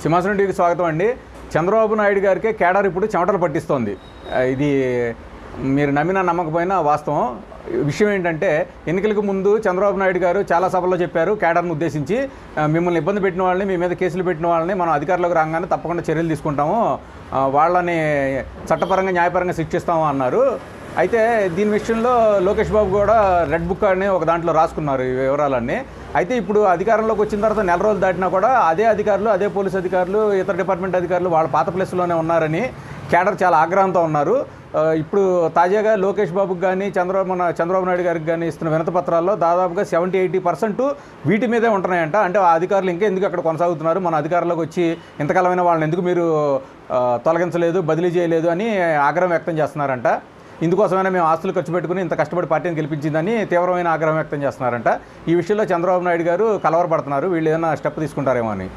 సింహాసనం టీవీకి స్వాగతం అండి. చంద్రబాబు నాయుడు గారికి కేడర్ ఇప్పుడు చెమటలు పట్టిస్తోంది. ఇది మీరు నమ్మినా నమ్మకపోయినా వాస్తవం. విషయం ఏంటంటే, ఎన్నికలకు ముందు చంద్రబాబు నాయుడు గారు చాలా సభల్లో చెప్పారు, కేడర్ను ఉద్దేశించి మిమ్మల్ని ఇబ్బంది పెట్టిన వాళ్ళని, మీ మీద కేసులు పెట్టిన వాళ్ళని మనం అధికారంలోకి రాగానే తప్పకుండా చర్యలు తీసుకుంటాము, వాళ్ళని చట్టపరంగా న్యాయపరంగా శిక్షిస్తాము అన్నారు. అయితే దీని విషయంలో లోకేష్ బాబు కూడా రెడ్ బుక్ అని ఒక దాంట్లో రాసుకున్నారు ఈ వివరాలన్నీ. అయితే ఇప్పుడు అధికారంలోకి వచ్చిన తర్వాత నెల రోజులు దాటినా కూడా అదే అధికారులు, అదే పోలీసు అధికారులు, ఇతర డిపార్ట్మెంట్ అధికారులు వాళ్ళ పాత ప్లేస్లోనే ఉన్నారని కేడర్ చాలా ఆగ్రహంతో ఉన్నారు. ఇప్పుడు తాజాగా లోకేష్ బాబుకి కానీ చంద్రబాబు నాయుడు గారికి కానీ ఇస్తున్న వినతి పత్రాల్లో దాదాపుగా 70-80% వీటి మీదే ఉంటున్నాయంట. అంటే ఆ అధికారులు ఇంకా ఎందుకు అక్కడ కొనసాగుతున్నారు, మన అధికారంలోకి వచ్చి ఇంతకాలమైన వాళ్ళని ఎందుకు మీరు తొలగించలేదు, బదిలీ చేయలేదు అని ఆగ్రహం వ్యక్తం చేస్తున్నారంట. ఇందుకోసమైనా మేము ఆస్తులు ఖర్చు పెట్టుకుని ఇంత కష్టపడి పార్టీని గెలిపించిందని తీవ్రమైన ఆగ్రహం వ్యక్తం చేస్తున్నారంట. ఈ విషయంలో చంద్రబాబు నాయుడు గారు కలవరపడుతున్నారు, వీళ్ళు ఏదైనా స్టెప్ తీసుకుంటారేమో అని.